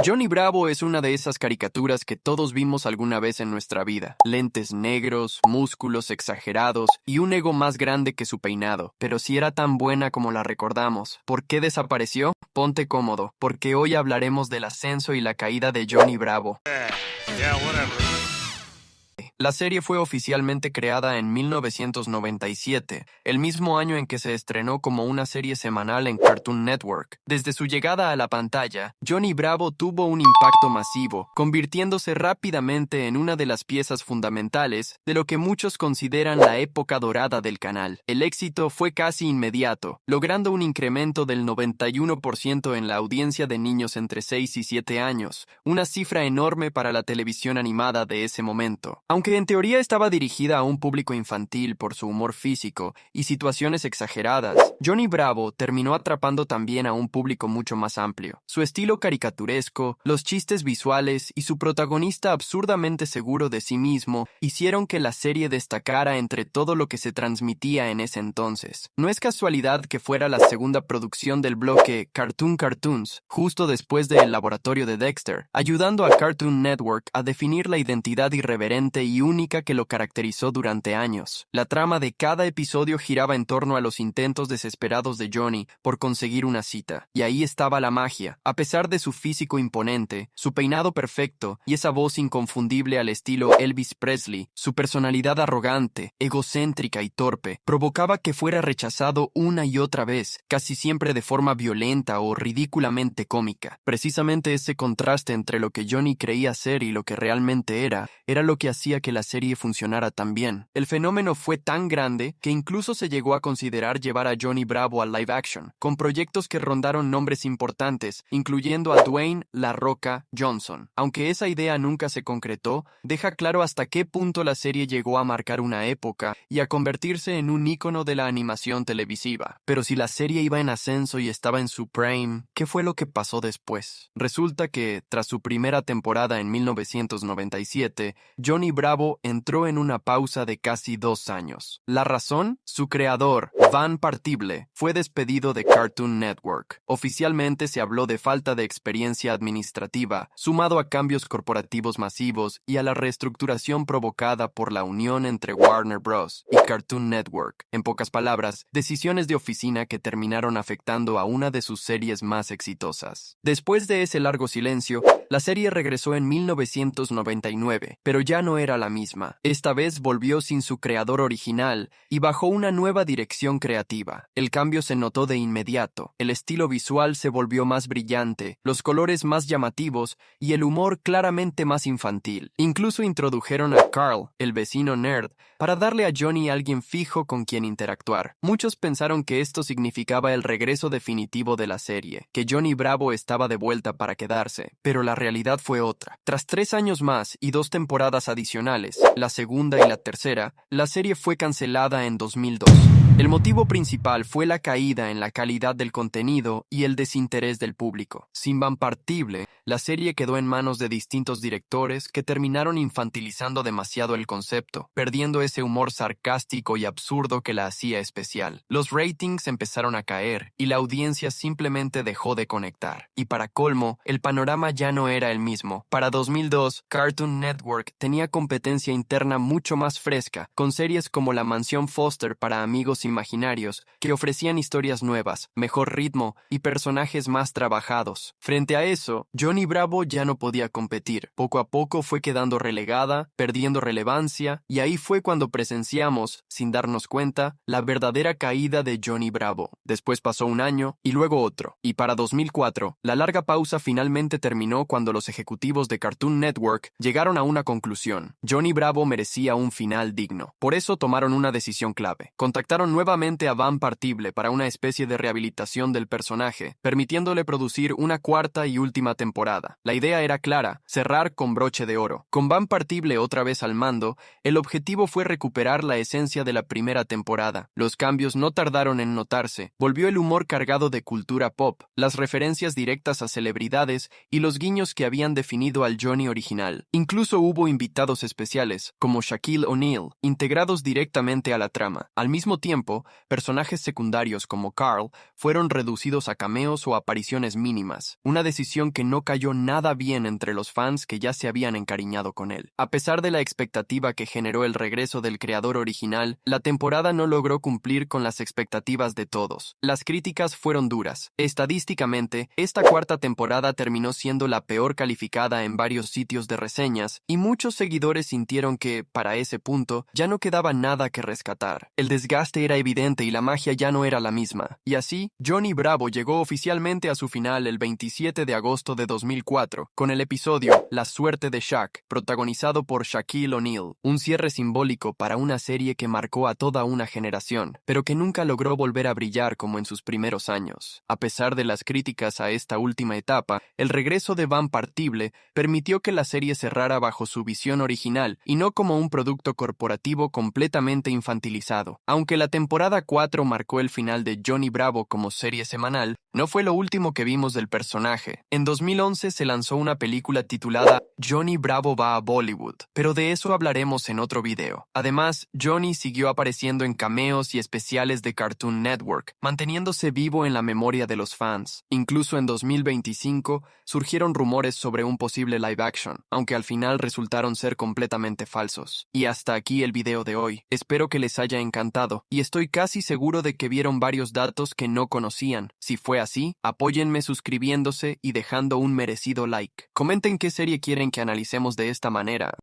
Johnny Bravo es una de esas caricaturas que todos vimos alguna vez en nuestra vida. Lentes negros, músculos exagerados y un ego más grande que su peinado. Pero si era tan buena como la recordamos, ¿por qué desapareció? Ponte cómodo, porque hoy hablaremos del ascenso y la caída de Johnny Bravo. La serie fue oficialmente creada en 1997, el mismo año en que se estrenó como una serie semanal en Cartoon Network. Desde su llegada a la pantalla, Johnny Bravo tuvo un impacto masivo, convirtiéndose rápidamente en una de las piezas fundamentales de lo que muchos consideran la época dorada del canal. El éxito fue casi inmediato, logrando un incremento del 91% en la audiencia de niños entre 6 y 7 años, una cifra enorme para la televisión animada de ese momento. Aunque en teoría estaba dirigida a un público infantil por su humor físico y situaciones exageradas, Johnny Bravo terminó atrapando también a un público mucho más amplio. Su estilo caricaturesco, los chistes visuales y su protagonista absurdamente seguro de sí mismo hicieron que la serie destacara entre todo lo que se transmitía en ese entonces. No es casualidad que fuera la segunda producción del bloque Cartoon Cartoons, justo después de El Laboratorio de Dexter, ayudando a Cartoon Network a definir la identidad irreverente y única que lo caracterizó durante años. La trama de cada episodio giraba en torno a los intentos desesperados de Johnny por conseguir una cita. Y ahí estaba la magia. A pesar de su físico imponente, su peinado perfecto y esa voz inconfundible al estilo Elvis Presley, su personalidad arrogante, egocéntrica y torpe, provocaba que fuera rechazado una y otra vez, casi siempre de forma violenta o ridículamente cómica. Precisamente ese contraste entre lo que Johnny creía ser y lo que realmente era lo que hacía que la serie funcionara tan bien. El fenómeno fue tan grande que incluso se llegó a considerar llevar a Johnny Bravo al live action, con proyectos que rondaron nombres importantes, incluyendo a Dwayne "La Roca" Johnson. Aunque esa idea nunca se concretó, deja claro hasta qué punto la serie llegó a marcar una época y a convertirse en un ícono de la animación televisiva. Pero si la serie iba en ascenso y estaba en su prime, ¿qué fue lo que pasó después? Resulta que, tras su primera temporada en 1997, Johnny Bravo entró en una pausa de casi 2 años. ¿La razón? Su creador, Van Partible, fue despedido de Cartoon Network. Oficialmente se habló de falta de experiencia administrativa, sumado a cambios corporativos masivos y a la reestructuración provocada por la unión entre Warner Bros. Y Cartoon Network. En pocas palabras, decisiones de oficina que terminaron afectando a una de sus series más exitosas. Después de ese largo silencio, la serie regresó en 1999, pero ya no era la misma. Esta vez volvió sin su creador original y bajo una nueva dirección creativa. El cambio se notó de inmediato. El estilo visual se volvió más brillante, los colores más llamativos y el humor claramente más infantil. Incluso introdujeron a Carl, el vecino nerd, para darle a Johnny alguien fijo con quien interactuar. Muchos pensaron que esto significaba el regreso definitivo de la serie, que Johnny Bravo estaba de vuelta para quedarse, pero la realidad fue otra. Tras 3 años más y 2 temporadas adicionales, la segunda y la tercera, la serie fue cancelada en 2002. El motivo principal fue la caída en la calidad del contenido y el desinterés del público. Sin Van Partible, la serie quedó en manos de distintos directores que terminaron infantilizando demasiado el concepto, perdiendo ese humor sarcástico y absurdo que la hacía especial. Los ratings empezaron a caer y la audiencia simplemente dejó de conectar. Y para colmo, el panorama ya no era el mismo. Para 2002, Cartoon Network tenía competencia interna mucho más fresca, con series como La Mansión Foster para amigos imaginarios, que ofrecían historias nuevas, mejor ritmo y personajes más trabajados. Frente a eso, Johnny Bravo ya no podía competir. Poco a poco fue quedando relegada, perdiendo relevancia, y ahí fue cuando presenciamos, sin darnos cuenta, la verdadera caída de Johnny Bravo. Después pasó un año, y luego otro. Y para 2004, la larga pausa finalmente terminó cuando los ejecutivos de Cartoon Network llegaron a una conclusión. Johnny Bravo merecía un final digno. Por eso tomaron una decisión clave. Contactaron nuevamente a Van Partible para una especie de rehabilitación del personaje, permitiéndole producir una cuarta y última temporada. La idea era clara, cerrar con broche de oro. Con Van Partible otra vez al mando, el objetivo fue recuperar la esencia de la primera temporada. Los cambios no tardaron en notarse. Volvió el humor cargado de cultura pop, las referencias directas a celebridades y los guiños que habían definido al Johnny original. Incluso hubo invitados especiales, como Shaquille O'Neal, integrados directamente a la trama. Al mismo tiempo, personajes secundarios como Carl fueron reducidos a cameos o apariciones mínimas, una decisión que no cayó nada bien entre los fans que ya se habían encariñado con él. A pesar de la expectativa que generó el regreso del creador original, la temporada no logró cumplir con las expectativas de todos. Las críticas fueron duras. Estadísticamente, esta cuarta temporada terminó siendo la peor calificada en varios sitios de reseñas, y muchos seguidores sintieron que, para ese punto, ya no quedaba nada que rescatar. El desgaste era evidente y la magia ya no era la misma. Y así, Johnny Bravo llegó oficialmente a su final el 27 de agosto de 2004, con el episodio La suerte de Shaq, protagonizado por Shaquille O'Neal, un cierre simbólico para una serie que marcó a toda una generación, pero que nunca logró volver a brillar como en sus primeros años. A pesar de las críticas a esta última etapa, el regreso de Van Partible permitió que la serie cerrara bajo su visión original y no como un producto corporativo completamente infantilizado. Aunque la temporada 4 marcó el final de Johnny Bravo como serie semanal, no fue lo último que vimos del personaje. En 2011 se lanzó una película titulada Johnny Bravo va a Bollywood, pero de eso hablaremos en otro video. Además, Johnny siguió apareciendo en cameos y especiales de Cartoon Network, manteniéndose vivo en la memoria de los fans. Incluso en 2025 surgieron rumores sobre un posible live action, aunque al final resultaron ser completamente falsos. Y hasta aquí el video de hoy. Espero que les haya encantado, y estoy casi seguro de que vieron varios datos que no conocían. Si fue así, apóyenme suscribiéndose y dejando un merecido like. Comenten qué serie quieren que analicemos de esta manera.